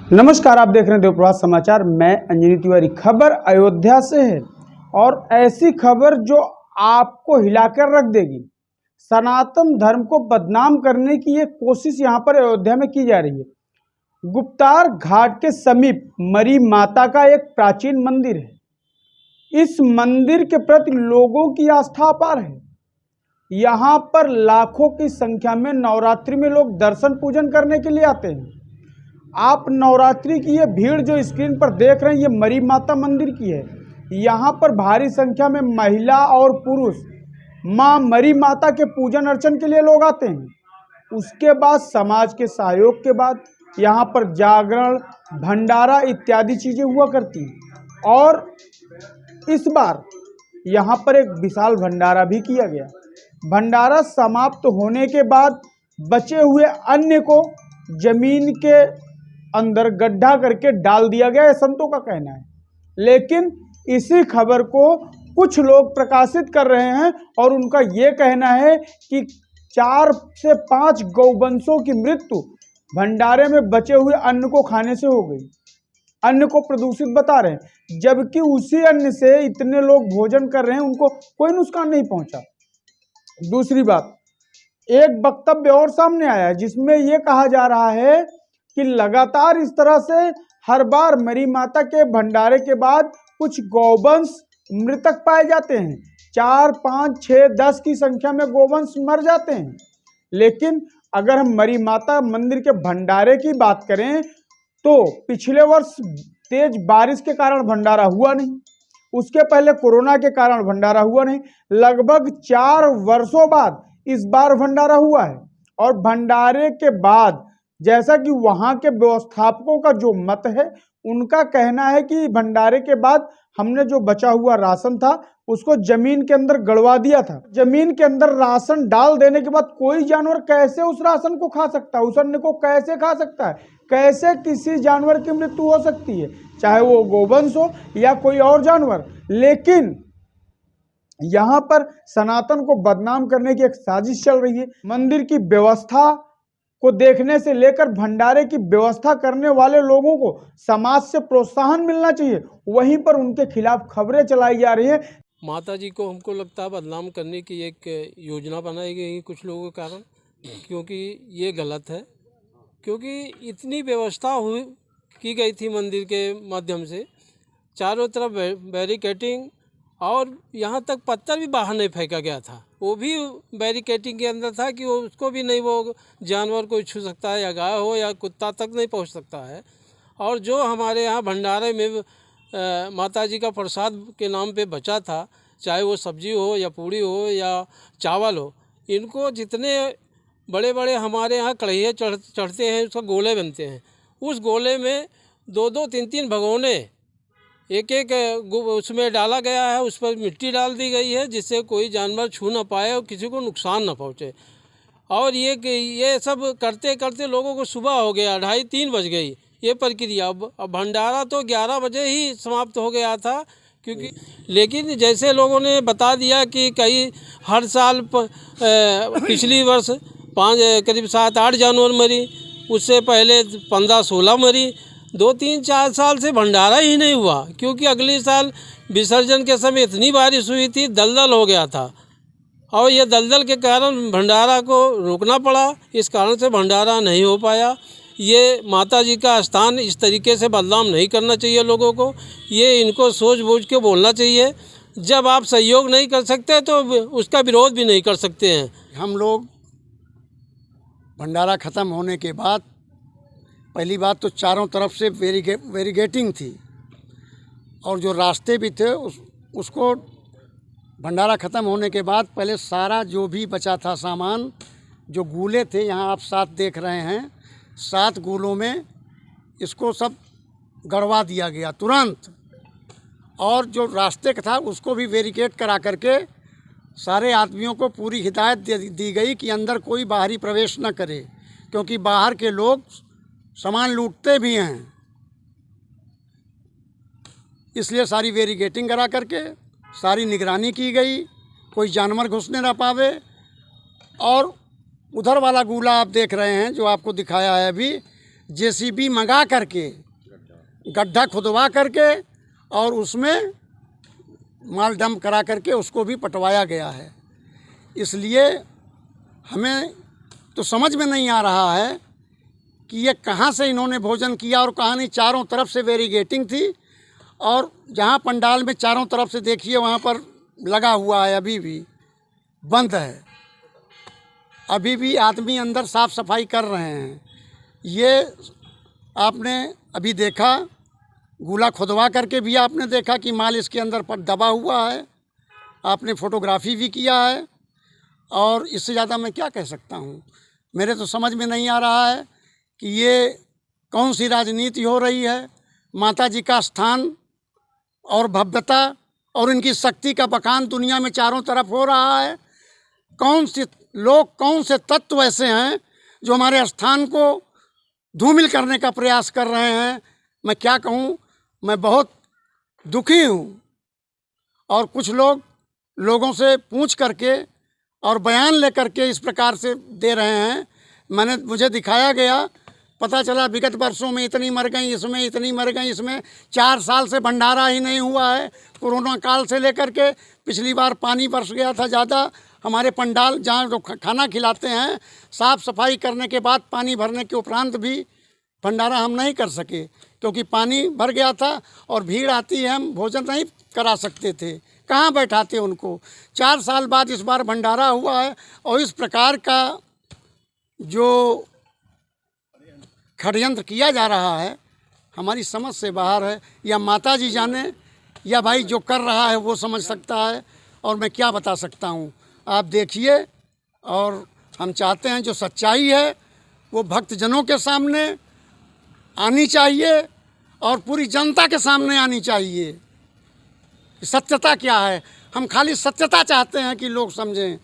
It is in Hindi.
नमस्कार, आप देख रहे हैं देवप्रभात समाचार। मैं अंजनी तिवारी। खबर अयोध्या से है और ऐसी खबर जो आपको हिलाकर रख देगी। सनातन धर्म को बदनाम करने की ये कोशिश यहाँ पर अयोध्या में की जा रही है। गुप्तार घाट के समीप मरी माता का एक प्राचीन मंदिर है। इस मंदिर के प्रति लोगों की आस्था अपार है। यहाँ पर लाखों की संख्या में नवरात्रि में लोग दर्शन पूजन करने के लिए आते हैं। आप नवरात्रि की ये भीड़ जो स्क्रीन पर देख रहे हैं, ये मरी माता मंदिर की है। यहाँ पर भारी संख्या में महिला और पुरुष माँ मरी माता के पूजन अर्चन के लिए लोग आते हैं। उसके बाद समाज के सहयोग के बाद यहाँ पर जागरण, भंडारा इत्यादि चीजें हुआ करती हैं। और इस बार यहाँ पर एक विशाल भंडारा भी किया गया। भंडारा समाप्त होने के बाद बचे हुए अन्न को जमीन के अंदर गड्ढा करके डाल दिया गया है, संतों का कहना है। लेकिन इसी खबर को कुछ लोग प्रकाशित कर रहे हैं और उनका ये कहना है कि 4 से 5 गौवंशों की मृत्यु भंडारे में बचे हुए अन्न को खाने से हो गई। अन्न को प्रदूषित बता रहे हैं, जबकि उसी अन्न से इतने लोग भोजन कर रहे हैं, उनको कोई नुकसान नहीं पहुंचा। दूसरी बात, एक वक्तव्य और सामने आया है जिसमें यह कहा जा रहा है कि लगातार इस तरह से हर बार मरी माता के भंडारे के बाद कुछ गौवंश मृतक पाए जाते हैं। 4, 5, 6, 10 की संख्या में गौवंश मर जाते हैं। लेकिन अगर हम मरी माता मंदिर के भंडारे की बात करें तो पिछले वर्ष तेज बारिश के कारण भंडारा हुआ नहीं, उसके पहले कोरोना के कारण भंडारा हुआ नहीं। लगभग 4 वर्षों बाद इस बार भंडारा हुआ है। और भंडारे के बाद जैसा कि वहां के व्यवस्थापकों का जो मत है, उनका कहना है कि भंडारे के बाद हमने जो बचा हुआ राशन था उसको जमीन के अंदर गड़वा दिया था। जमीन के अंदर राशन डाल देने के बाद कोई जानवर कैसे उस राशन को खा सकता है, उस अन्न को कैसे खा सकता है? कैसे किसी जानवर की मृत्यु हो सकती है, चाहे वो गोवंश हो या कोई और जानवर। लेकिन यहाँ पर सनातन को बदनाम करने की एक साजिश चल रही है। मंदिर की व्यवस्था को देखने से लेकर भंडारे की व्यवस्था करने वाले लोगों को समाज से प्रोत्साहन मिलना चाहिए, वहीं पर उनके खिलाफ खबरें चलाई जा रही है। माता जी को हमको लगता है बदनाम करने की एक योजना बनाई गई है कुछ लोगों के कारण, क्योंकि ये गलत है। क्योंकि इतनी व्यवस्था की गई थी मंदिर के माध्यम से, चारों तरफ बैरिकेटिंग, और यहाँ तक पत्थर भी बाहर नहीं फेंका गया था, वो भी बैरिकेटिंग के अंदर था कि उसको भी नहीं वो जानवर कोई छू सकता है, या गाय हो या कुत्ता तक नहीं पहुँच सकता है। और जो हमारे यहाँ भंडारे में माता जी का प्रसाद के नाम पे बचा था, चाहे वो सब्जी हो या पूड़ी हो या चावल हो, इनको जितने बड़े बड़े हमारे यहाँ कढ़ैये चढ़ते हैं, उसका गोले बनते हैं, उस गोले में 2-2, 3-3 भगोने एक उसमें डाला गया है। उस पर मिट्टी डाल दी गई है जिससे कोई जानवर छू ना पाए और किसी को नुकसान ना पहुँचे। और ये सब करते करते लोगों को सुबह हो गया, 2:30-3 बज गई ये प्रक्रिया। अब भंडारा तो 11 बजे ही समाप्त हो गया था, क्योंकि लेकिन जैसे लोगों ने बता दिया कि कई हर साल पिछली वर्ष करीब 7-8 जानवर मरी, उससे पहले 15-16 मरी। 2-3-4 साल से भंडारा ही नहीं हुआ, क्योंकि अगले साल विसर्जन के समय इतनी बारिश हुई थी, दलदल हो गया था, और ये दलदल के कारण भंडारा को रोकना पड़ा। इस कारण से भंडारा नहीं हो पाया। ये माता जी का स्थान इस तरीके से बदनाम नहीं करना चाहिए लोगों को, ये इनको सोच बूझ के बोलना चाहिए। जब आप सहयोग नहीं कर सकते तो उसका विरोध भी नहीं कर सकते हैं। हम लोग भंडारा ख़त्म होने के बाद पहली बात तो चारों तरफ से बैरिकेटिंग थी, और जो रास्ते भी थे उसको भंडारा ख़त्म होने के बाद पहले सारा जो भी बचा था सामान, जो गूले थे, यहाँ आप 7 देख रहे हैं, 7 गूलों में इसको सब गड़वा दिया गया तुरंत। और जो रास्ते का था उसको भी बैरिकेड करा करके सारे आदमियों को पूरी हिदायत दी गई कि अंदर कोई बाहरी प्रवेश न करे, क्योंकि बाहर के लोग सामान लूटते भी हैं। इसलिए सारी बैरिकेटिंग करा करके सारी निगरानी की गई, कोई जानवर घुसने ना पावे। और उधर वाला गूला आप देख रहे हैं जो आपको दिखाया है अभी, जेसीबी मंगा करके गड्ढा खुदवा करके और उसमें माल डंप करा करके उसको भी पटवाया गया है। इसलिए हमें तो समझ में नहीं आ रहा है कि ये कहाँ से इन्होंने भोजन किया और कहाँ नहीं। चारों तरफ से बैरिगेटिंग थी और जहाँ पंडाल में चारों तरफ से देखिए वहाँ पर लगा हुआ है, अभी भी बंद है। अभी भी आदमी अंदर साफ़ सफाई कर रहे हैं। ये आपने अभी देखा, गूला खुदवा करके भी आपने देखा कि माल इसके अंदर पर दबा हुआ है। आपने फ़ोटोग्राफी भी किया है और इससे ज़्यादा मैं क्या कह सकता हूँ। मेरे तो समझ में नहीं आ रहा है कि ये कौन सी राजनीति हो रही है। माता जी का स्थान और भव्यता और इनकी शक्ति का बखान दुनिया में चारों तरफ हो रहा है। कौन से लोग, कौन से तत्व ऐसे हैं जो हमारे स्थान को धूमिल करने का प्रयास कर रहे हैं। मैं क्या कहूँ, मैं बहुत दुखी हूँ। और कुछ लोग लोगों से पूछ करके और बयान लेकर के इस प्रकार से दे रहे हैं। मुझे दिखाया गया, पता चला विगत वर्षों में इतनी मर गई, इसमें इतनी मर गई, इसमें 4 साल से भंडारा ही नहीं हुआ है। कोरोना काल से लेकर के पिछली बार पानी बरस गया था ज़्यादा। हमारे पंडाल जहाँ जो खाना खिलाते हैं, साफ़ सफाई करने के बाद पानी भरने के उपरांत भी भंडारा हम नहीं कर सके क्योंकि पानी भर गया था और भीड़ आती है, हम भोजन नहीं करा सकते थे। कहाँ बैठाते उनको। 4 साल बाद इस बार भंडारा हुआ है और इस प्रकार का जो षड्यंत्र किया जा रहा है हमारी समझ से बाहर है। या माता जी जाने या भाई जो कर रहा है वो समझ सकता है, और मैं क्या बता सकता हूँ। आप देखिए, और हम चाहते हैं जो सच्चाई है वो भक्तजनों के सामने आनी चाहिए और पूरी जनता के सामने आनी चाहिए। सत्यता क्या है, हम खाली सत्यता चाहते हैं कि लोग समझें।